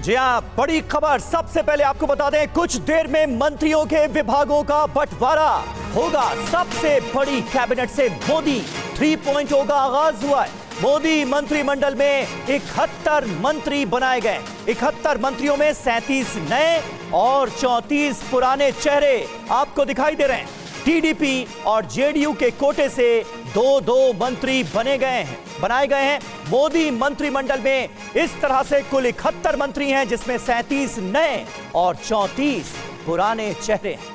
जी हाँ, बड़ी खबर। सबसे पहले आपको बता दें, कुछ देर में मंत्रियों के विभागों का बंटवारा होगा। सबसे बड़ी कैबिनेट से मोदी 3.0 का आगाज हुआ है। मोदी मंत्रिमंडल में 71 मंत्री बनाए गए। 71 मंत्रियों में 37 नए और 34 पुराने चेहरे आपको दिखाई दे रहे हैं। टीडीपी और जेडीयू के कोटे से 2-2 मंत्री बनाए गए हैं। मोदी मंत्रिमंडल में इस तरह से कुल 71 मंत्री हैं, जिसमें 37 नए और 34 पुराने चेहरे हैं।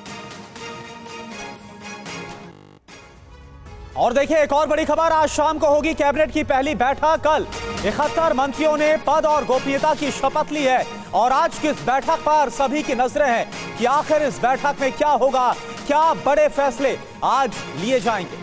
और देखिए, एक और बड़ी खबर, आज शाम को होगी कैबिनेट की पहली बैठक। कल 71 मंत्रियों ने पद और गोपनीयता की शपथ ली है और आज की इस बैठक पर सभी की नजरें हैं कि आखिर इस बैठक में क्या होगा, क्या बड़े फैसले आज लिए जाएंगे।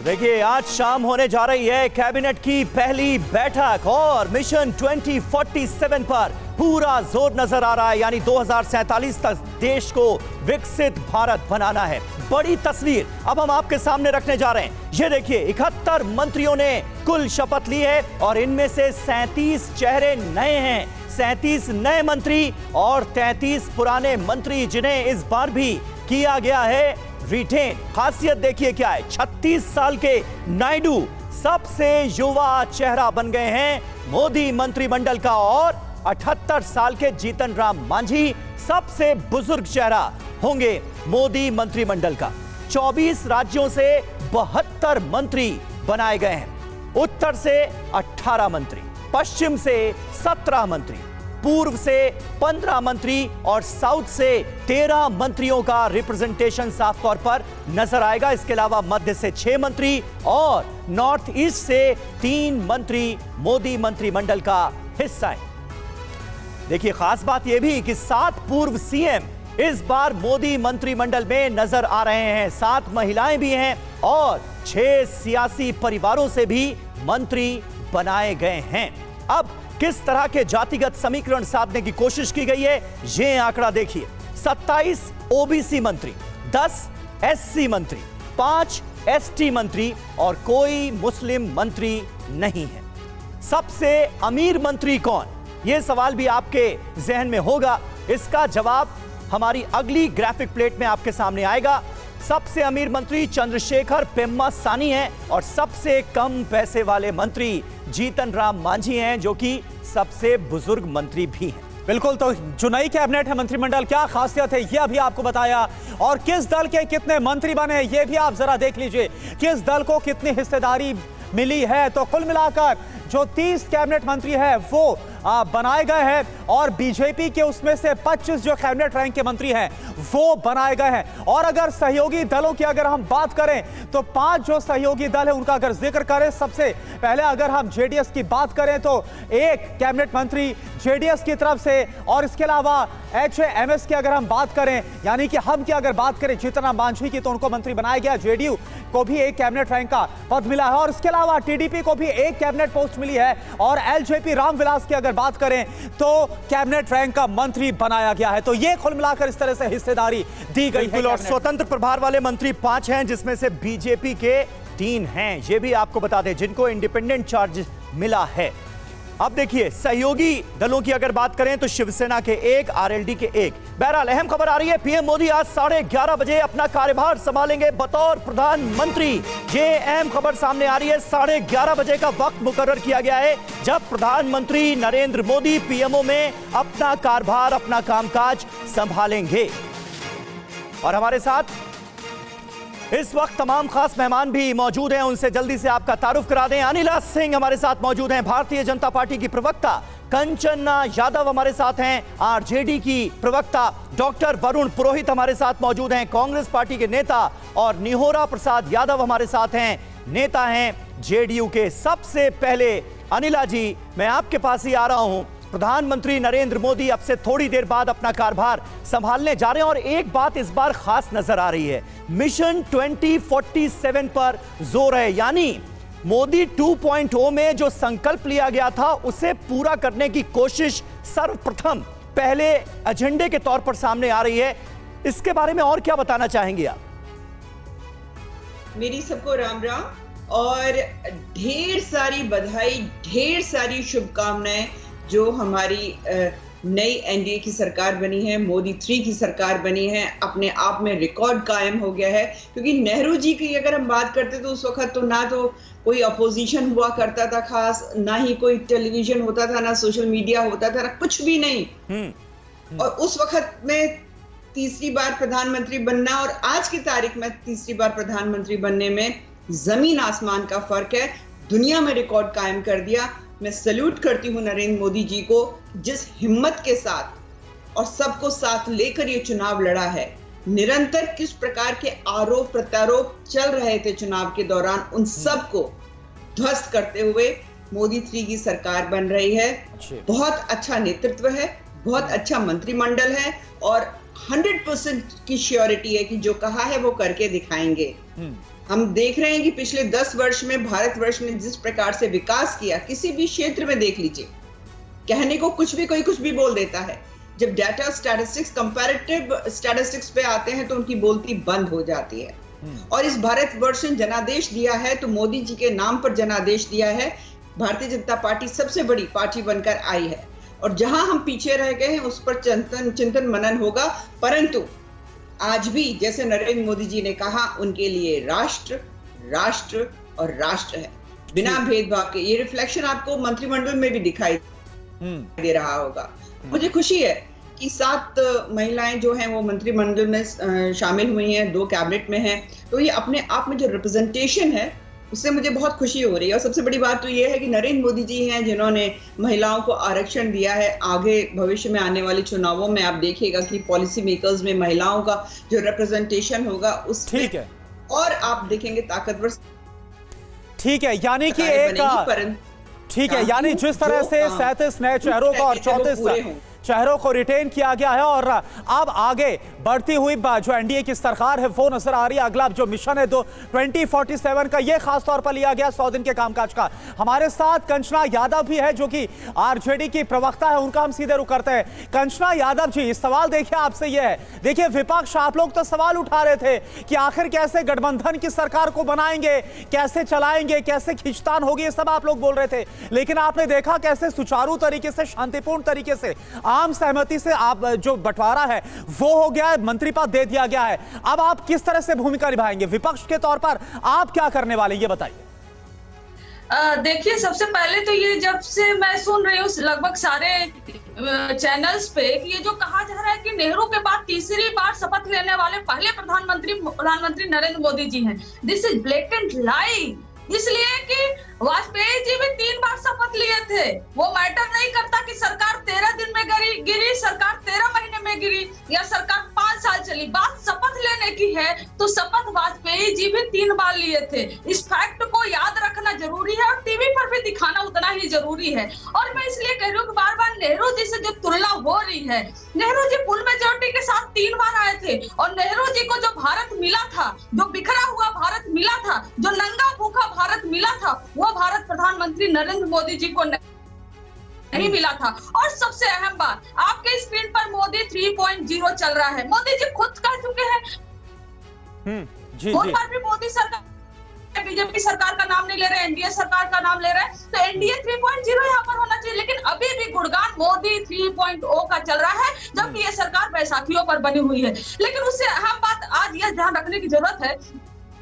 देखिए, आज शाम होने जा रही है कैबिनेट की पहली बैठक और मिशन 2047 पर पूरा जोर नजर आ रहा है। यानी 2047 तक देश को विकसित भारत बनाना है। बड़ी तस्वीर अब हम आपके सामने रखने जा रहे हैं। ये देखिए, 71 मंत्रियों ने कुल शपथ ली है और इनमें से 37 चेहरे नए हैं। 37 नए मंत्री और 33 पुराने मंत्री, जिन्हें इस बार भी किया गया है रिटेन। खासियत देखिए क्या है, 36 साल के नायडू सबसे युवा चेहरा बन गए हैं मोदी मंत्रिमंडल का और 78 साल के जीतन राम मांझी सबसे बुजुर्ग चेहरा होंगे मोदी मंत्रिमंडल का। 24 राज्यों से 72 मंत्री बनाए गए हैं। उत्तर से 18 मंत्री, पश्चिम से 17 मंत्री, पूर्व से 15 मंत्री और साउथ से 13 मंत्रियों का रिप्रेजेंटेशन साफ तौर पर नजर आएगा। इसके अलावा मध्य से 6 मंत्री और नॉर्थ ईस्ट से 3 मंत्री मोदी मंत्रिमंडल का हिस्सा है। देखिए, खास बात यह भी कि 7 पूर्व सीएम इस बार मोदी मंत्रिमंडल में नजर आ रहे हैं। 7 महिलाएं भी हैं और 6 सियासी परिवारों से भी मंत्री बनाए गए हैं। अब किस तरह के जातिगत समीकरण साधने की कोशिश की गई है, ये आंकड़ा देखिए। 27 ओबीसी मंत्री, 10 एससी मंत्री, 5 एसटी मंत्री और कोई मुस्लिम मंत्री नहीं है। सबसे अमीर मंत्री कौन, यह सवाल भी आपके जहन में होगा। इसका जवाब हमारी अगली ग्राफिक प्लेट में आपके सामने आएगा। सबसे अमीर मंत्री चंद्रशेखर पेम्मासानी हैं और सबसे कम पैसे वाले मंत्री जीतन राम मांझी हैं, जो कि सबसे बुजुर्ग मंत्री भी हैं। बिल्कुल, तो जो नई कैबिनेट है, मंत्रिमंडल, क्या खासियत है ये अभी आपको बताया और किस दल के कितने मंत्री बने ये भी आप जरा देख लीजिए। किस दल को कितनी हिस्सेदारी मिली है। तो कुल मिलाकर जो 30 कैबिनेट मंत्री है वो बनाए गए हैं और बीजेपी के उसमें से 25 जो कैबिनेट रैंक के मंत्री हैं वो बनाए गए हैं। और अगर सहयोगी दलों की अगर हम बात करें तो 5 जो सहयोगी दल है उनका अगर जिक्र करें, सबसे पहले अगर हम जेडीएस की बात करें तो 1 कैबिनेट मंत्री जेडीएस की तरफ से और इसके अलावा एचएएमएस की अगर हम बात करें, यानी कि हम की अगर बात करें जीतन राम मांझी की, तो उनको मंत्री बनाया गया। जेडीयू को भी 1 कैबिनेट रैंक का पद मिला है और इसके अलावा टीडीपी को भी 1 कैबिनेट पोस्ट मिली है और एलजेपी रामविलास की अगर बात करें तो कैबिनेट रैंक का मंत्री बनाया गया है। तो ये कुल मिलाकर इस तरह से हिस्सेदारी दी गई है। और स्वतंत्र प्रभार वाले मंत्री 5 हैं, जिसमें से बीजेपी के 3 हैं। ये भी आपको बता दें, जिनको इंडिपेंडेंट चार्ज मिला है। अब देखिए, सहयोगी दलों की अगर बात करें तो शिवसेना के 1, आरएलडी के 1। बहरहाल अहम खबर आ रही है, पीएम मोदी आज 11:30 बजे अपना कार्यभार संभालेंगे बतौर प्रधानमंत्री। ये अहम खबर सामने आ रही है। 11:30 बजे का वक्त मुकर्रर किया गया है जब प्रधानमंत्री नरेंद्र मोदी पीएमओ में अपना कार्यभार, अपना कामकाज संभालेंगे। और हमारे साथ इस वक्त तमाम खास मेहमान भी मौजूद हैं, उनसे जल्दी से आपका तारुफ करा दें। अनिला सिंह हमारे साथ मौजूद हैं, भारतीय जनता पार्टी की प्रवक्ता। कंचना यादव हमारे साथ हैं, आरजेडी की प्रवक्ता। डॉक्टर वरुण पुरोहित हमारे साथ मौजूद हैं, कांग्रेस पार्टी के नेता। और निहोरा प्रसाद यादव हमारे साथ हैं, नेता हैं जेडीयू के। सबसे पहले अनिला जी, मैं आपके पास ही आ रहा हूं। प्रधानमंत्री नरेंद्र मोदी अब से थोड़ी देर बाद अपना कार्यभार संभालने जा रहे हैं और एक बात इस बार खास नजर आ रही है, मिशन 2047 पर जोर है। यानी मोदी 2.0 में जो संकल्प लिया गया था उसे पूरा करने की कोशिश सर्वप्रथम पहले एजेंडे के तौर पर सामने आ रही है। इसके बारे में और क्या बताना चाहेंगे आप? मेरी सबको राम राम। और ढेर सारी बधाई, ढेर सारी शुभकामनाएं जो हमारी नई एनडीए की सरकार बनी है, मोदी 3 की सरकार बनी है। अपने आप में रिकॉर्ड कायम हो गया है, क्योंकि नेहरू जी की अगर हम बात करते तो उस वक्त तो ना तो कोई अपोजिशन हुआ करता था खास, ना ही कोई टेलीविजन होता था, ना सोशल मीडिया होता था, ना कुछ भी नहीं। और उस वक्त में तीसरी बार प्रधानमंत्री बनना और आज की तारीख में तीसरी बार प्रधानमंत्री बनने में जमीन आसमान का फर्क है। दुनिया में रिकॉर्ड कायम कर दिया। मैं सैल्यूट करती हूँ नरेंद्र मोदी जी को, जिस हिम्मत के साथ और सबको साथ लेकर ये चुनाव लड़ा है। निरंतर किस प्रकार के आरोप प्रत्यारोप चल रहे थे चुनाव के दौरान, उन सब को ध्वस्त करते हुए मोदी 3 की सरकार बन रही है। बहुत अच्छा नेतृत्व है, बहुत अच्छा मंत्रिमंडल है और 100% की श्योरिटी है कि जो कहा है वो करके दिखाएंगे। हम देख रहे हैं कि पिछले 10 वर्ष में भारतवर्ष ने जिस प्रकार से विकास किया, किसी भी क्षेत्र में देख लीजिए, कहने को कुछ भी कोई कुछ भी बोल देता है। जब डाटा स्टैटिस्टिक्स, कंपैरेटिव स्टैटिस्टिक्स पे आते हैं तो उनकी बोलती बंद हो जाती है। और इस भारतवर्ष ने जनादेश दिया है तो मोदी जी के नाम पर जनादेश दिया है। भारतीय जनता पार्टी सबसे बड़ी पार्टी बनकर आई है और जहां हम पीछे रह गए हैं उस पर चिंतन मनन होगा। परंतु आज भी जैसे नरेंद्र मोदी जी ने कहा, उनके लिए राष्ट्र, राष्ट्र और राष्ट्र है, बिना भेदभाव के। ये रिफ्लेक्शन आपको मंत्रिमंडल में भी दिखाई दे रहा होगा। मुझे खुशी है कि 7 महिलाएं जो हैं वो मंत्रिमंडल में शामिल हुई हैं, 2 कैबिनेट में हैं। तो ये अपने आप में जो रिप्रेजेंटेशन है उससे मुझे बहुत खुशी हो रही है। और सबसे बड़ी बात तो ये है कि नरेंद्र मोदी जी हैं जिन्होंने महिलाओं को आरक्षण दिया है। आगे भविष्य में आने वाले चुनावों में आप देखिएगा कि पॉलिसी मेकर्स में महिलाओं का जो रिप्रेजेंटेशन होगा उस ठीक है, और आप देखेंगे ताकतवर। ठीक है, यानी कि एक ठीक है, यानी जिस तरह से 37 नए चेहरों को और 34 चेहरों को रिटेन किया गया है और अब आगे बढ़ती हुई जो एनडीए की सरकार है वो नजर आ रही है। अगला जो मिशन है 2047 का, ये खास तौर पर लिया गया 100 दिन के कामकाज का। हमारे साथ कंचना यादव भी है जो कि आरजेडी की प्रवक्ता है, उनका हम सीधे रुख करते हैं। कंचना यादव जी, इस सवाल देखिए आपसे ये है, देखिए विपक्ष, आप लोग तो सवाल उठा रहे थे कि आखिर कैसे गठबंधन की सरकार को बनाएंगे, कैसे चलाएंगे, कैसे खींचतान होगी, ये सब आप लोग बोल रहे थे। लेकिन आपने देखा कैसे सुचारू तरीके से, शांतिपूर्ण तरीके से, आम सहमति से आप जो बंटवारा है वो हो गया है, मंत्री पद दे दिया गया है। अब आप किस तरह से भूमिका निभाएंगे विपक्ष के तौर पर, आप क्या करने वाले, ये बताइए। देखिए, सबसे पहले तो ये जब से मैं सुन रही हूँ लगभग सारे चैनल्स पे कि ये जो कहा जा रहा है कि नेहरू के बाद तीसरी बार शपथ लेने वाले पहले प्रधानमंत्री नरेंद्र मोदी जी हैं, दिस इज ब्लेटेंट लाई। इसलिए कि वाजपेयी जी भी 3 बार शपथ लिए थे। वो मैटर नहीं करता कि सरकार 13 दिन में गिरी, सरकार 13 महीने में गिरी या सरकार 5 साल चली। बात शपथ लेने की है तो शपथ वाजपेयी जी भी 3 बार लिए थे। इस फैक्ट को याद रखना जरूरी है और टीवी पर भी दिखाना उतना ही जरूरी है। और मैं इसलिए कह रही हूँ कि बार बार नेहरू जी से जो तुलना हो रही है, नेहरू जी फुल मेजॉरिटी के साथ 3 बार आए थे और नेहरू जी को जो भारत मिला था, जो बिखरा हुआ भारत मिला था, जो नंगा भूखा भारत मिला था, वो भारत प्रधानमंत्री नरेंद्र मोदी जी को नहीं मिला था। और सबसे अहम बात, आपके स्क्रीन पर मोदी 3.0 चल रहा है। मोदी जी खुद कह चुके हैं, उन पर भी मोदी सरकार, बीजेपी सरकार का नाम नहीं ले रहे, एनडीए सरकार का नाम ले रहे हैं। तो एनडीए 3.0 यहाँ पर होना चाहिए, लेकिन अभी भी गुणगान मोदी 3.0 का चल रहा है, जबकि ये सरकार बैसाखियों पर बनी हुई है। लेकिन उससे अहम बात आज यह ध्यान रखने की जरूरत है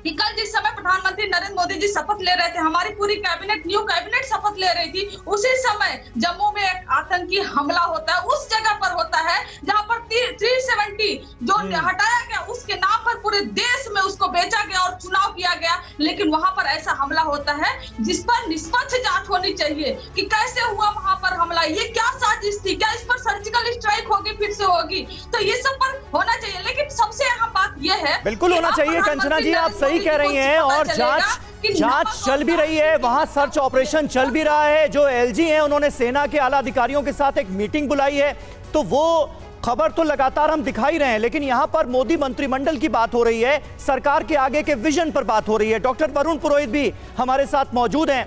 कि कल जिस समय प्रधानमंत्री नरेंद्र मोदी जी शपथ ले रहे थे, हमारी पूरी कैबिनेट, न्यू कैबिनेट शपथ ले रही थी, उसी समय जम्मू में एक आतंकी हमला होता है। उस जगह पर होता है जहां पर 370 जो हटाया गया, उसके नाम पर पूरे देश में उसको बेचा गया और चुनाव किया गया। लेकिन वहां पर ऐसा हमला होता है जिस पर निष्पक्ष जांच होनी चाहिए कि कैसे हुआ वहां पर हमला, ये क्या साजिश थी, क्या इस पर सर्जिकल स्ट्राइक होगी, फिर से होगी, तो ये सब पर होना चाहिए। लेकिन सबसे अहम बात यह है, बिल्कुल होना चाहिए। कंचना जी, आप सही कह रही हैं और जांच चल भी रही है, वहां सर्च ऑपरेशन चल भी रहा है। जो एलजी हैं उन्होंने सेना के आला अधिकारियों के साथ एक मीटिंग बुलाई है, तो वो खबर तो लगातार हम दिखा ही रहे हैं। लेकिन यहां पर मोदी मंत्रिमंडल की बात हो रही है, सरकार के आगे के विजन पर बात हो रही है। डॉक्टर वरुण पुरोहित भी हमारे साथ मौजूद हैं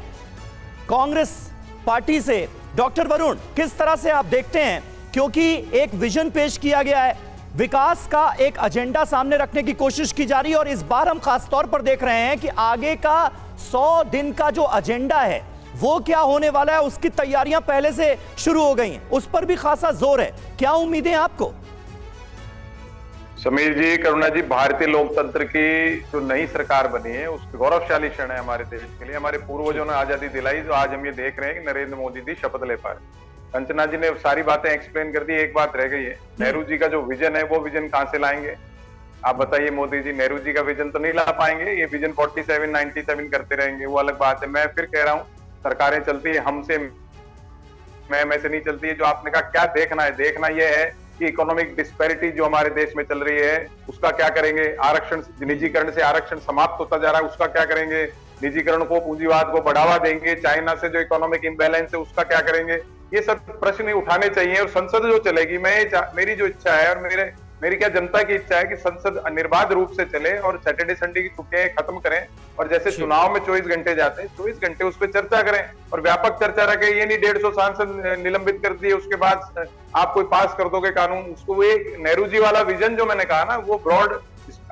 कांग्रेस पार्टी से। डॉक्टर वरुण, किस तरह से आप देखते हैं, क्योंकि एक विजन पेश किया गया है, विकास का एक एजेंडा सामने रखने की कोशिश की जा रही है और इस बार हम खास तौर पर देख रहे हैं कि आगे का 100 दिन का जो एजेंडा है वो क्या होने वाला है, उसकी तैयारियां पहले से शुरू हो गई हैं, उस पर भी खासा जोर है। क्या उम्मीदें आपको? समीर जी, करुणा जी, भारतीय लोकतंत्र की जो नई सरकार बनी है उसकी गौरवशाली क्षण है हमारे देश के लिए। हमारे पूर्वजों ने आजादी दिलाई, जो आज हम ये देख रहे हैं कि नरेंद्र मोदी जी शपथ ले पा रहे। कंचना जी ने सारी बातें एक्सप्लेन कर दी। एक बात रह गई है, नेहरू जी का जो विजन है वो विजन कहां से लाएंगे? आप बताइए। मोदी जी नेहरू जी का विजन तो नहीं ला पाएंगे। ये विजन 47, 97 करते रहेंगे, वो अलग बात है। मैं फिर कह रहा हूँ, सरकारें चलती है हमसे, मैं से नहीं चलती है। जो आपने कहा क्या देखना है, देखना यह है कि इकोनॉमिक डिस्पैरिटी जो हमारे देश में चल रही है उसका क्या करेंगे। आरक्षण, निजीकरण से आरक्षण समाप्त होता जा रहा है, उसका क्या करेंगे। निजीकरण को, पूंजीवाद को बढ़ावा देंगे। चाइना से जो इकोनॉमिक इम्बैलेंस है उसका क्या करेंगे। ये सब प्रश्न उठाने चाहिए। और संसद जो चलेगी, मेरी जो इच्छा है और मेरी क्या जनता की इच्छा है कि संसद निर्बाध रूप से चले और सैटरडे संडे की छुट्टियां खत्म करें। और जैसे चुनाव में 24 घंटे जाते हैं, 24 घंटे उस पर चर्चा करें और व्यापक चर्चा रखें। ये नहीं 150 सांसद निलंबित कर दिए उसके बाद आप कोई पास कर दोगे कानून। उसको वो एक नेहरू जी वाला विजन जो मैंने कहा ना, वो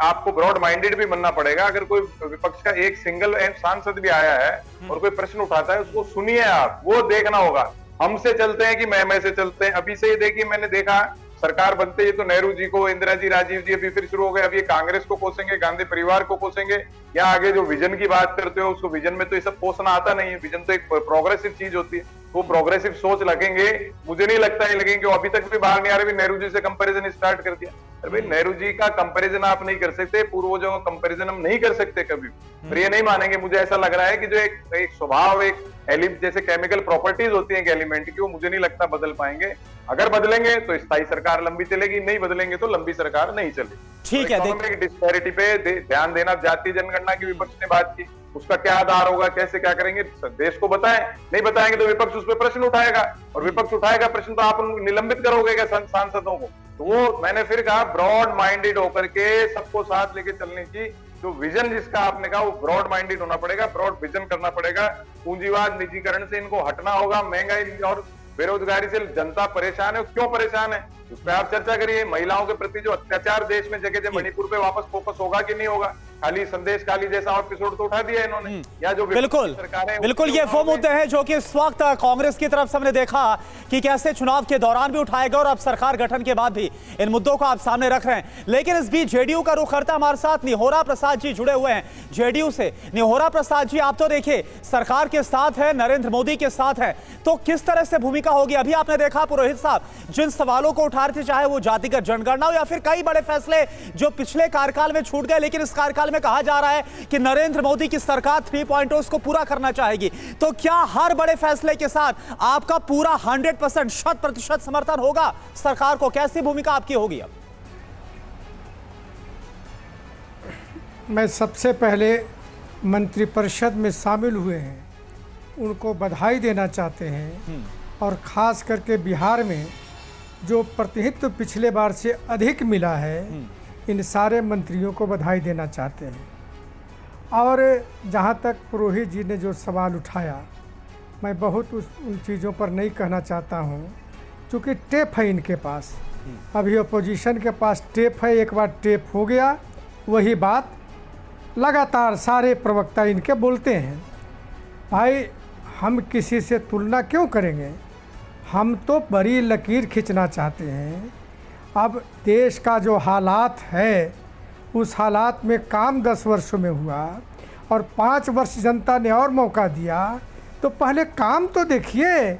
आपको ब्रॉड माइंडेड भी बनना पड़ेगा। अगर कोई विपक्ष का एक सिंगल सांसद भी आया है और कोई प्रश्न उठाता है, उसको सुनिए आप, वो देखना होगा। हमसे चलते हैं कि मैं से चलते हैं। अभी से ही देखिए, मैंने देखा सरकार बनते ही तो नेहरू जी को, इंदिरा जी, राजीव जी, अभी फिर शुरू हो गए। अब ये कांग्रेस को कोसेंगे, गांधी परिवार को कोसेंगे, या आगे जो विजन की बात करते हो उसको, विजन में तो ये सब कोसना आता नहीं है। विजन तो एक प्रोग्रेसिव चीज होती है, वो प्रोग्रेसिव सोच लगेंगे। मुझे नहीं लगता है लगेंगे, अभी तक भी बाहर नहीं आ रहे। नेहरू जी से कंपैरिजन स्टार्ट कर दिया। अरे भाई, नेहरू जी का कंपैरिजन आप नहीं कर सकते, पूर्वजों का कंपैरिजन हम नहीं कर सकते कभी। पर ये नहीं मानेंगे। मुझे ऐसा लग रहा है कि जो एक स्वभाव, एक जैसे केमिकल प्रॉपर्टीज होती हैं एलिमेंट की, वो मुझे नहीं लगता बदल पाएंगे। अगर बदलेंगे तो स्थायी सरकार लंबी चलेगी, नहीं बदलेंगे तो लंबी सरकार नहीं चलेगी। ठीक है। इकोनॉमिक डिस्पैरिटी पे ध्यान देना, जातीय जनगणना की विपक्ष ने बात की, उसका क्या आधार होगा, कैसे क्या करेंगे, देश को बताएं। नहीं बताएंगे तो विपक्ष उस पर प्रश्न उठाएगा, और विपक्ष उठाएगा प्रश्न तो आप निलंबित करोगे क्या सांसदों को? तो वो मैंने फिर कहा, ब्रॉड माइंडेड होकर के सबको साथ लेके चलने की जो विजन जिसका आपने कहा, वो ब्रॉड माइंडेड होना पड़ेगा, ब्रॉड विजन करना पड़ेगा। पूंजीवाद, निजीकरण से इनको हटना होगा। महंगाई और बेरोजगारी से जनता परेशान है। क्यों परेशान है उस पर आप चर्चा करिए। महिलाओं के प्रति जो अत्याचार देश में जगह जगह, मणिपुर पे वापस फोकस होगा कि नहीं होगा? खाली संदेश खाली जैसा एपिसोड तो उठा दिया इन्होंने। या जो बिल्कुल ये वो मुद्दे हैं जो कि इस वक्त कांग्रेस की तरफ से हमने देखा कि कैसे चुनाव के दौरान भी उठाए गए और अब सरकार गठन के बाद भी इन मुद्दों को आप सामने रख रहे हैं। लेकिन इस बीच जेडीयू का रुख करता हमारे साथ निहोरा प्रसाद जी जुड़े हुए हैं जेडीयू से। निहोरा प्रसाद जी, आप तो देखिए सरकार के साथ है, नरेंद्र मोदी के साथ है, तो किस तरह से भूमिका होगी? अभी आपने देखा पुरोहित साहब जिन सवालों को उठा रहे थे, चाहे वो जातिगत जनगणना हो या फिर कई बड़े फैसले जो पिछले कार्यकाल में छूट गए, लेकिन इस कार्यकाल में कहा जा रहा है कि नरेंद्र मोदी की सरकार 3.0 को पूरा करना चाहेगी। तो क्या हर बड़े फैसले के साथ आपका पूरा 100% 100% समर्थन होगा सरकार को? कैसी भूमिका आपकी होगी? अब मैं सबसे पहले मंत्रिपरिषद में शामिल हुए हैं उनको बधाई देना चाहते हैं, और ख़ास करके बिहार में जो प्रतिनिधित्व पिछले बार से अधिक मिला है, इन सारे मंत्रियों को बधाई देना चाहते हैं। और जहाँ तक पुरोहित जी ने जो सवाल उठाया, मैं बहुत उन चीज़ों पर नहीं कहना चाहता हूँ, क्योंकि टेप है इनके पास। अभी अपोजिशन के पास टेप है, एक बार टेप हो गया वही बात लगातार सारे प्रवक्ता इनके बोलते हैं। भाई, हम किसी से तुलना क्यों करेंगे? हम तो बड़ी लकीर खींचना चाहते हैं। अब देश का जो हालात है, उस हालात में काम 10 वर्षों में हुआ और 5 वर्ष जनता ने और मौका दिया, तो पहले काम तो देखिए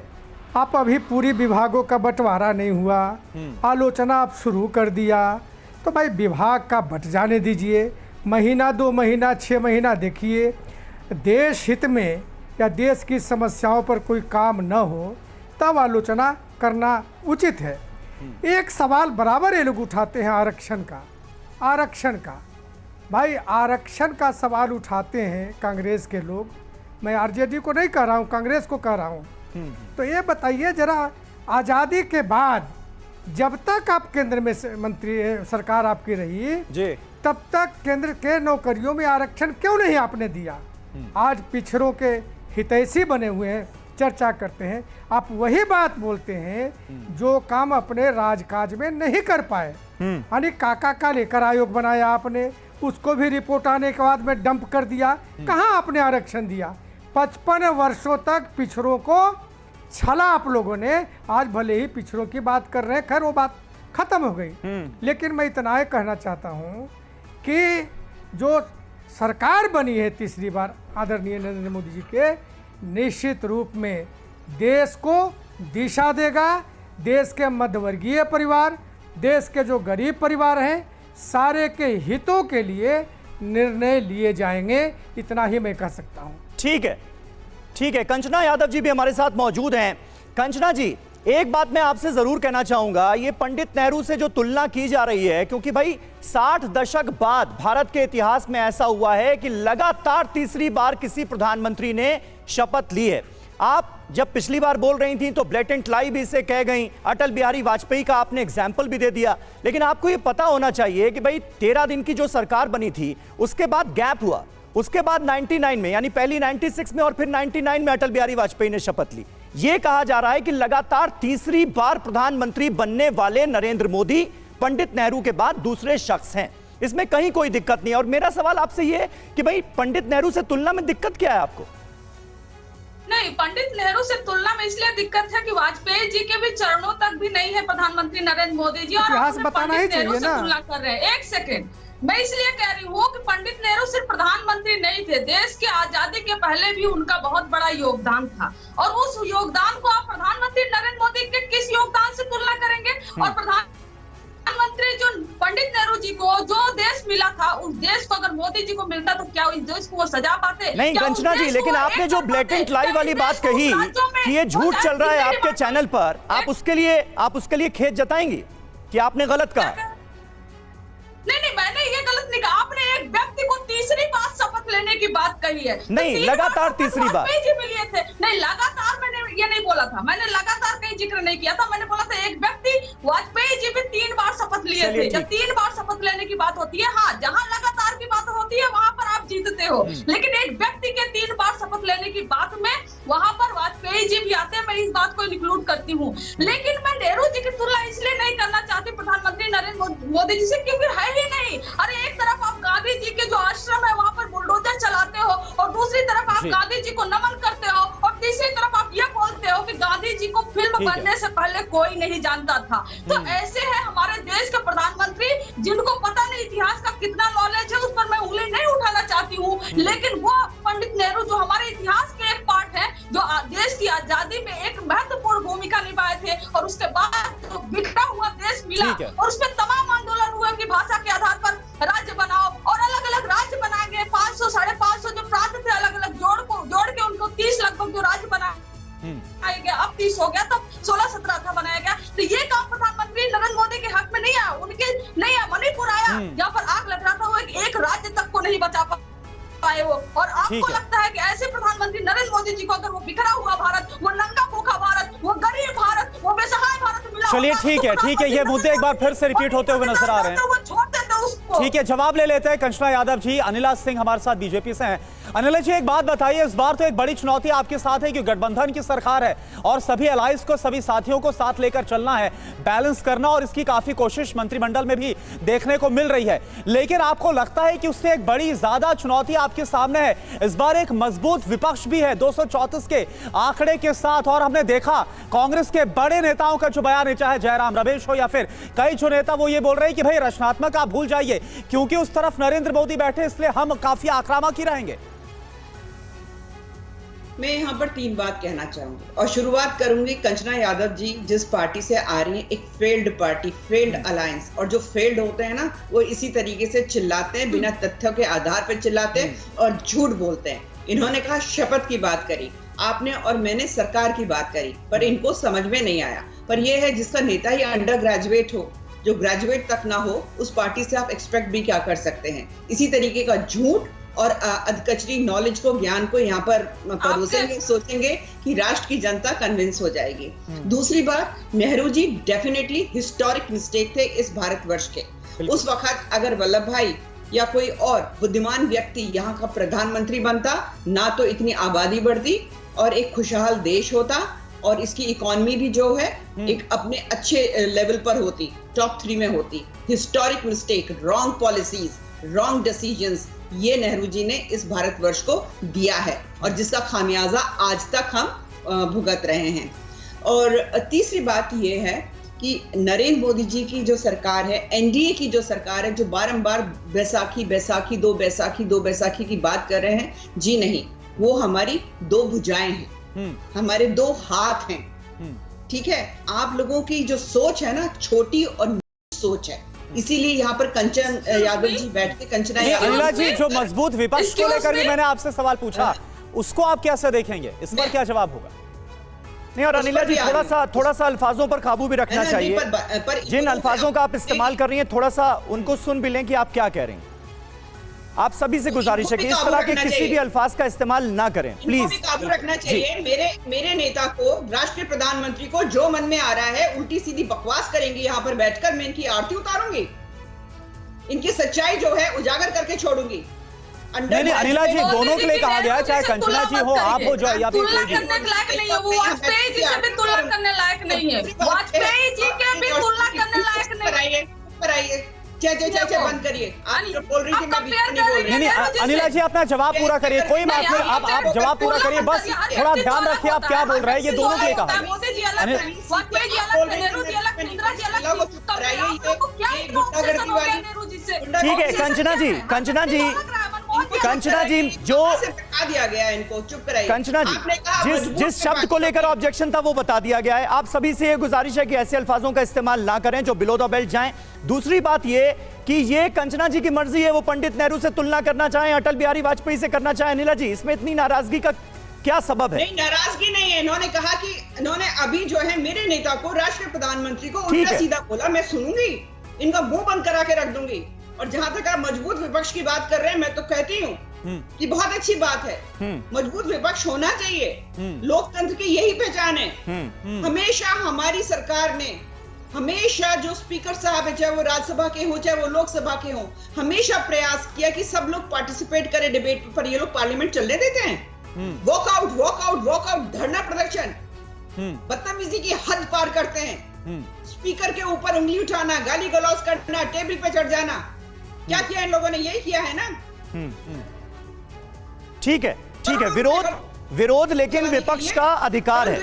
आप। अभी पूरी विभागों का बंटवारा नहीं हुआ, आलोचना आप शुरू कर दिया, तो भाई विभाग का बंट जाने दीजिए। महीना 2 महीना 6 महीना देखिए। देश हित में या देश की समस्याओं पर कोई काम न हो तब आलोचना करना उचित है। एक सवाल बराबर ये लोग उठाते हैं आरक्षण का। भाई, आरक्षण का सवाल उठाते हैं कांग्रेस के लोग। मैं आरजेडी को नहीं कह रहा हूँ, कांग्रेस को कह रहा हूँ। तो ये बताइए जरा, आज़ादी के बाद जब तक आप केंद्र में मंत्री सरकार आपकी रही जी, तब तक केंद्र के नौकरियों में आरक्षण क्यों नहीं आपने दिया? आज पिछड़ों के हितैषी बने हुए हैं, चर्चा करते हैं। आप वही बात बोलते हैं जो काम अपने राजकाज में नहीं कर पाए। यानी काका का लेकर आयोग बनाया आपने, उसको भी रिपोर्ट आने के बाद में डंप कर दिया। कहाँ आपने आरक्षण दिया? 55 वर्षों तक पिछड़ों को छला आप लोगों ने। आज भले ही पिछड़ों की बात कर रहे हैं, खैर वो बात खत्म हो गई, लेकिन मैं इतना ही कहना चाहता हूँ कि जो सरकार बनी है तीसरी बार आदरणीय नरेंद्र मोदी जी के, निश्चित रूप में देश को दिशा देगा। देश के मध्यवर्गीय परिवार, देश के जो गरीब परिवार हैं, सारे के हितों के लिए निर्णय लिए जाएंगे, इतना ही मैं कह सकता हूं। ठीक है, ठीक है। कंचना यादव जी भी हमारे साथ मौजूद हैं। कंचना जी, एक बात मैं आपसे जरूर कहना चाहूंगा, ये पंडित नेहरू से जो तुलना की जा रही है, क्योंकि भाई 60 दशक बाद भारत के इतिहास में ऐसा हुआ है कि लगातार तीसरी बार किसी प्रधानमंत्री ने शपथ ली है। आप जब पिछली बार बोल रही थी तो ब्लेटेंट लाई भी इसे कह गई, अटल बिहारी वाजपेयी का आपने एग्जाम्पल भी दे दिया, लेकिन आपको ये पता होना चाहिए कि भाई 13 दिन की जो सरकार बनी थी उसके बाद गैप हुआ, उसके बाद 99 में, यानी पहली 96 में और फिर 99 में अटल बिहारी वाजपेयी ने शपथ ली। यह कहा जा रहा है कि लगातार तीसरी बार प्रधानमंत्री बनने वाले नरेंद्र मोदी पंडित नेहरू के बाद दूसरे शख्स हैं, इसमें कहीं कोई दिक्कत नहीं है। और मेरा सवाल आपसे यह है कि भाई पंडित नेहरू से तुलना में दिक्कत क्या है आपको? नहीं, पंडित नेहरू से तुलना में इसलिए दिक्कत है कि वाजपेयी जी के भी चरणों तक भी नहीं है प्रधानमंत्री नरेंद्र मोदी जी, और इतिहास आप बताना ही पंडित नेहरू चाहिए से ना। तुलना कर रहे हैं। एक सेकंड, मैं इसलिए कह रही हूँ कि पंडित नेहरू सिर्फ प्रधानमंत्री नहीं थे, देश की आजादी के पहले भी उनका बहुत बड़ा योगदान था, और उस योगदान को आप प्रधानमंत्री नरेंद्र मोदी के किस योगदान से तुलना करेंगे? और प्रधानमंत्री जो पंडित नेहरू जी को जो देश मिला था, उस देश को अगर मोदी जी को मिलता तो क्या इस देश को वो सजा पाते? नहीं कंचना जी, लेकिन आपने जो ब्लेटेंट लाई वाली बात कही कि ये झूठ चल रहा है आपके चैनल पर, आप उसके लिए खेद जताएंगी कि आपने गलत कहा? नहीं, मैंने ये गलत नहीं कहा। आपने एक व्यक्ति को तीसरी बार शपथ लेने की बात कही है। नहीं, लगातार तीसरी बार। वाजपेयी जी भी लिए थे। नहीं, लगातार मैंने ये नहीं बोला था, मैंने लगातार कहीं जिक्र नहीं किया था। मैंने बोला था एक व्यक्ति, वाजपेयी जी भी 3 बार शपथ लिए थे। जब 3 बार शपथ लेने की बात होती है, हाँ, जहाँ लगातार की बात होती है वहां पर आप जीतते हो, लेकिन एक व्यक्ति के 3 बार शपथ लेने की बात में वहां पर वाजपेयी जी भी आते हैं। मैं इस बात को इंक्लूड करती हूँ, लेकिन मैं नेहरू जी की तुलना इसलिए नहीं करना चाहती प्रधानमंत्री नरेंद्र मोदी जी से, क्योंकि है ही नहीं। अरे एक तरफ आप गांधी जी के जो आश्रम है वहां पर बुलडोजर चलाते हो, और दूसरी तरफ आप गांधी जी को नमन करते हो, और तीसरी तरफ आप ये बोलते हो कि गांधी जी को फिल्म बनने से पहले कोई नहीं जानता था। तो ऐसे है हमारे देश के प्रधानमंत्री जिनको पता नहीं इतिहास का कितना नॉलेज है, उस पर मैं उंगली नहीं उठाना चाहती हूँ, लेकिन वो पंडित नेहरू जो हमारे इतिहास के एक पार्ट है, जो देश की आजादी में एक महत्वपूर्ण भूमिका निभाए थे, और उसके बाद जो बिखरा हुआ देश मिला और उसमें तमाम आंदोलन हुए कि भाषा के आधार पर राज्य बनाओ, और अलग अलग राज्य बनाए गए। 500 साढ़े 500 जो प्रांत थे, अलग अलग जोड़ के उनको 30 लगभग जो राज्य बनाया गया, अब 30 हो गया, तब 16-17 था बनाया गया। तो ये काम प्रधानमंत्री नरेंद्र मोदी के हक में नहीं आया, उनके नहीं आया। मणिपुर आया, जहाँ पर आग लग रहा था, वो एक राज्य तक को नहीं बचा पाए वो। और आपको लगता है कि ऐसे प्रधानमंत्री नरेंद्र मोदी जी को अगर वो बिखरा हुआ भारत, वो नंगा भूखा भारत, वो गरीब भारत, वो बेसहाय भारत मिला, चलिए ठीक है, ये मुद्दे एक बार फिर से रिपीट होते हुए नजर आ रहे हैं। ठीक है, जवाब ले लेते हैं कंचना यादव जी। अनिला सिंह हमारे साथ बीजेपी से हैं। अनिला जी, एक बात बताइए, इस बार तो एक बड़ी चुनौती आपके साथ है कि गठबंधन की सरकार है और सभी अलायंस को, सभी साथियों को साथ लेकर चलना है, बैलेंस करना, और इसकी काफी कोशिश मंत्रिमंडल में भी देखने को मिल रही है। लेकिन आपको लगता है कि उससे एक बड़ी ज्यादा चुनौती आपके सामने है? इस बार एक मजबूत विपक्ष भी है 234 के आंकड़े के साथ, और हमने देखा कांग्रेस के बड़े नेताओं का जो बयान है, चाहे जयराम रमेश हो या फिर कई जो नेता, वो ये बोल रहे हैं कि भाई रचनात्मक आप भूल जाइए, क्योंकि उस तरफ नरेंद्र मोदी बैठे, इसलिए हम काफी आक्रामक ही रहेंगे। मैं यहाँ पर 3 बात कहना चाहूंगी, और शुरुआत करूंगी कंचना यादव जी जिस पार्टी से आ रही है, एक फेल्ड पार्टी, फेल्ड अलायंस। और जो फेल्ड होते हैं ना, वो इसी तरीके से चिल्लाते हैं, बिना तथ्यों के आधार पर चिल्लाते हैं और झूठ बोलते हैं। इन्होंने कहा शपथ की बात करी आपने, और मैंने सरकार की बात करी, पर इनको समझ में नहीं आया। पर यह है जिसका नेता ही अंडर ग्रेजुएट हो, जो ग्रेजुएट तक ना हो, उस पार्टी से आप एक्सपेक्ट भी क्या कर सकते हैं? इसी तरीके का झूठ और अधकचरी नॉलेज को, ज्ञान को यहाँ पर परोसेंगे, सोचेंगे कि राष्ट्र की जनता कन्विंस हो जाएगी। दूसरी बात, Nehru ji definitely historic mistake थे इस भारतवर्ष के। उस वक्त अगर वल्लभ भाई या कोई और बुद्धिमान व्यक्ति यहाँ का प्रधानमंत्री बनता, ना तो इतनी आबादी बढ़ती और एक खुशहाल देश होता, और इसकी इकोनॉमी भी जो है एक अपने अच्छे लेवल पर होती, टॉप 3 में होती। Historic mistake, wrong policies, wrong decisions ये नेहरू जी ने इस भारतवर्ष को दिया है और जिसका खामियाजा आज तक हम भुगत रहे हैं। और तीसरी बात ये है कि नरेंद्र मोदी जी की जो सरकार है, एनडीए की जो सरकार है, जो बारंबार बैसाखी दो बैसाखी की बात कर रहे हैं, जी नहीं, वो हमारी दो भुजाएं हैं, हमारे दो हाथ हैं। ठीक है, आप लोगों की जो सोच है ना, छोटी और सोच है, इसीलिए यहाँ पर कंचन यादव जी बैठ के कंचना अनिला जी, जो मजबूत विपक्ष को लेकर भी मैंने आपसे सवाल पूछा, उसको आप कैसे देखेंगे, इस पर क्या जवाब होगा? नहीं, और अनिला जी थोड़ा सा अल्फाजों पर काबू भी रखना चाहिए। जिन अल्फाजों का आप इस्तेमाल कर रही हैं, थोड़ा सा उनको सुन भी लें कि आप क्या कह रही हैं। आप सभी से गुजारिश है कि इस तरह के किसी भी अल्फाज का इस्तेमाल ना करें, प्लीज। काबू रखना चाहिए। मेरे नेता को, राष्ट्रीय प्रधानमंत्री को जो मन में आ रहा है उल्टी सीधी बकवास करेंगे यहाँ पर बैठकर, मैं इनकी आरती उतारूंगी, इनकी सच्चाई जो है उजागर करके छोड़ूंगी। नहीं, अनिला जी, दोनों के लिए कहा गया है, चाहे कंचना जी हो, आप हो, जो या फिर तुलना करने लायक नहीं है, वो वाजपेयी जी से भी तुलना करने लायक नहीं है, वाजपेयी जी के भी तुलना करने लायक नहीं है। बंद करिए, आप जो बोल रही थी मैं बीच में नहीं बोल रही। नहीं, अनिला जी अपना जवाब पूरा करिए, कोई बात नहीं, आप जवाब पूरा करिए, बस थोड़ा ध्यान रखिए आप क्या बोल रहे हैं, ये दोनों के लिए कहा है। मोदी जी अलग, वाजपेयी जी अलग, नेहरू जी अलग, इंदिरा जी अलग, नेहरू जी से। ठीक है, कंचना जी, जो बता दिया गया है, इनको चुप कराइए। कंचना जी, जिस शब्द को लेकर ऑब्जेक्शन था वो बता दिया गया है। आप सभी से ये गुजारिश है कि ऐसे अल्फाजों का इस्तेमाल ना करें जो बिलो द बेल्ट जाएं। दूसरी बात ये कि ये कंचना जी की मर्जी है, वो पंडित नेहरू से तुलना करना चाहें, अटल बिहारी वाजपेयी से करना चाहें। अनिला जी, इसमें इतनी नाराजगी का क्या सबब है? नहीं, नाराजगी नहीं है। इन्होंने कहा कि इन्होंने अभी जो है मेरे नेता को, राष्ट्रीय प्रधानमंत्री को उल्टा सीधा बोला, मैं सुनूंगी, इनका मुंह बंद करा के रख दूंगी। और जहां तक आप मजबूत विपक्ष की बात कर रहे हैं, मैं तो कहती हूँ कि बहुत अच्छी बात है, मजबूत विपक्ष होना चाहिए, लोकतंत्र की यही पहचान है। हमेशा हमारी सरकार ने, हमेशा जो स्पीकर साहब है, चाहे वो राज्यसभा के हो चाहे वो लोकसभा के हो, हमेशा प्रयास किया कि सब लोग पार्टिसिपेट करें डिबेट पर। ये लोग पार्लियामेंट चलने देते हैं? वॉकआउट, धरना प्रदर्शन, बदतमीजी की हद पार करते हैं। स्पीकर के ऊपर उंगली उठाना, गाली गलौज करना, टेबल पे चढ़ जाना, क्या किया इन लोगों ने? यही किया है ना। ठीक है, विरोध लेकिन विपक्ष का अधिकार है,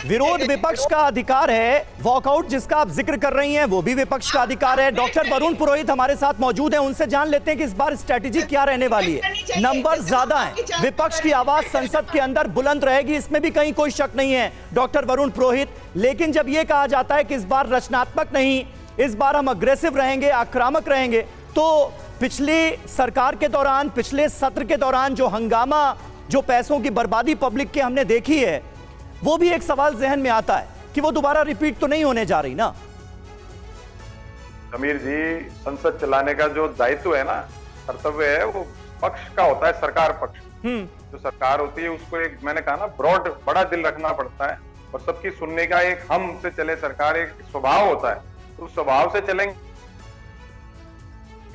विरोध विपक्ष का अधिकार है। वॉकआउट जिसका आप जिक्र कर रही हैं वो भी विपक्ष का अधिकार है। डॉक्टर वरुण पुरोहित हमारे साथ मौजूद हैं, उनसे जान लेते हैं कि इस बार स्ट्रेटेजी क्या रहने वाली है। नंबर ज्यादा है, विपक्ष की आवाज संसद के अंदर बुलंद रहेगी, इसमें भी कहीं कोई शक नहीं है डॉक्टर वरुण पुरोहित। लेकिन जब यह कहा जाता है कि इस बार रचनात्मक नहीं, इस बार हम अग्रेसिव रहेंगे, आक्रामक रहेंगे, तो पिछली सरकार के दौरान, पिछले सत्र के दौरान जो हंगामा, जो पैसों की बर्बादी पब्लिक के हमने देखी है, वो भी एक सवाल जहन में आता है कि वो दोबारा रिपीट तो नहीं होने जा रही ना। समीर जी, संसद चलाने का जो दायित्व है ना, कर्तव्य है, वो पक्ष का होता है, सरकार पक्ष। जो सरकार होती है उसको एक, मैंने कहा ना, ब्रॉड, बड़ा दिल रखना पड़ता है और सबकी सुनने का एक हम से चले सरकार एक स्वभाव होता है। तो स्वभाव से चलेंगे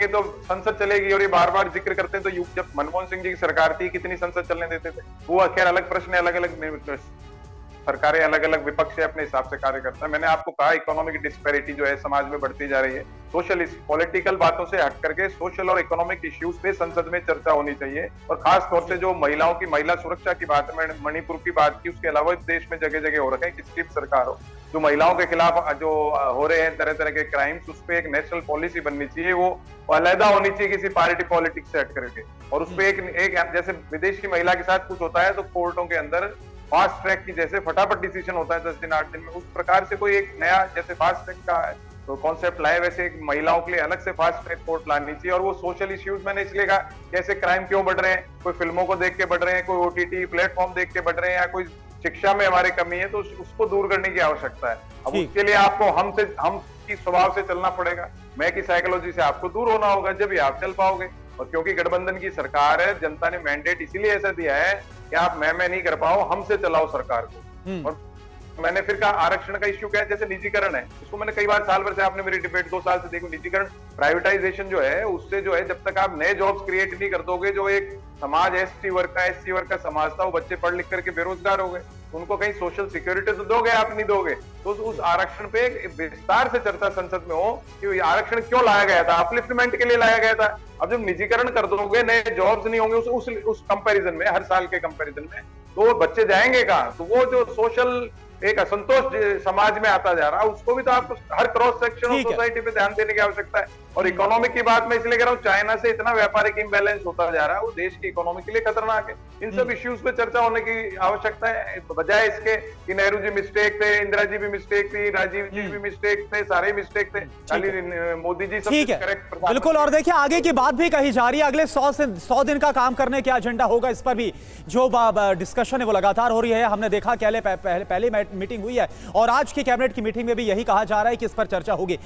तो संसद चलेगी। और ये बार बार जिक्र करते हैं तो जब मनमोहन सिंह जी की सरकार थी कितनी संसद चलने देते थे? वो खैर अलग प्रश्न है, अलग अलग सरकारें, अलग अलग विपक्ष अपने हिसाब से कार्य करता है। मैंने आपको कहा इकोनॉमिक डिस्पैरिटी जो है समाज में बढ़ती जा रही है। सोशल, पॉलिटिकल बातों से हट करके सोशल और इकोनॉमिक इश्यूज पे संसद में चर्चा होनी चाहिए। और खास तौर से जो महिलाओं की, महिला सुरक्षा की बात है, मैंने मणिपुर की बात की, उसके अलावा देश में जगह जगह हो रखे हैं, किसकी सरकार हो, जो महिलाओं के खिलाफ जो हो रहे हैं तरह तरह के क्राइम्स, उस पर एक नेशनल पॉलिसी बननी चाहिए। वो अलहदा होनी चाहिए किसी पार्टी पॉलिटिक्स से हट करके। और उस पर एक जैसे विदेश की महिला के साथ कुछ होता है तो कोर्टों के अंदर फास्ट ट्रैक की जैसे फटाफट डिसीजन होता है 10 दिन 8 दिन में, उस प्रकार से कोई एक नया जैसे फास्ट ट्रैक का है तो कॉन्सेप्ट लाए, वैसे एक महिलाओं के लिए अलग से फास्ट ट्रैक कोर्ट लानी चाहिए। और वो सोशल इश्यूज, मैंने इसलिए कहा कैसे क्राइम क्यों बढ़ रहे हैं, कोई फिल्मों को देख के बढ़ रहे हैं, कोई ओटीटी प्लेटफॉर्म देख के बढ़ रहे हैं, या कोई शिक्षा में हमारी कमी है, तो उसको दूर करने की आवश्यकता है। अब उसके लिए आपको हम की स्वभाव से चलना पड़ेगा, मैं की साइकोलॉजी से आपको दूर होना होगा, जब ही आप चल पाओगे। और क्योंकि गठबंधन की सरकार है, जनता ने मैंडेट इसीलिए ऐसा दिया है कि आप मैं नहीं कर पाओ, हमसे चलाओ सरकार को। और मैंने फिर कहा आरक्षण का इश्यू क्या है, जैसे निजीकरण है, उसको मैंने कई बार, साल भर से आपने मेरी डिबेट 2 साल से देखो, निजीकरण, प्राइवेटाइजेशन जो है, उससे जो है जब तक आप नए जॉब्स क्रिएट नहीं कर दोगे, जो एक समाज एससी वर्ग का समाज था, वो बच्चे पढ़ लिख करके बेरोजगार हो गए, तो उनको कहीं सोशल सिक्योरिटी तो दोगे, आप नहीं दोगे। तो उस आरक्षण पे विस्तार से चर्चा संसद में हो कि आरक्षण क्यों लाया गया था, अपलिफ्टमेंट के लिए लाया गया था। अब जब निजीकरण कर दोगे, नए जॉब्स नहीं होंगे उस कंपैरिजन में, हर साल के कंपैरिजन में, तो बच्चे जाएंगे कहाँ? तो वो जो सोशल एक असंतोष समाज में आता जा रहा है, उसको भी तो आप हर क्रॉस सेक्शन ऑफ सोसाइटी पे ध्यान देने की आवश्यकता है। और इकोनॉमिक की बात मैं इसलिए कह रहा हूँ, चाइना से इतना व्यापारिक इम्बैलेंस होता जा रहा है, वो देश की इकोनॉमी के लिए खतरनाक है। इन सब इश्यूज पे चर्चा होने की आवश्यकता है, बजाय इसके कि नेहरू जी मिस्टेक थे, इंदिरा जी भी मिस्टेक थी, राजीव जी भी मिस्टेक थे, सारे मिस्टेक थे, खाली मोदी जी ठीक है, बिल्कुल। और देखिए आगे की बात भी कही जा रही है, अगले 100 दिन का काम करने का एजेंडा होगा, इस पर भी जो डिस्कशन है वो लगातार हो रही है। हमने देखा पहले मीटिंग हुई है और आज की कैबिनेट की मीटिंग में भी यही कहा जा रहा है कि इस पर चर्चा होगी।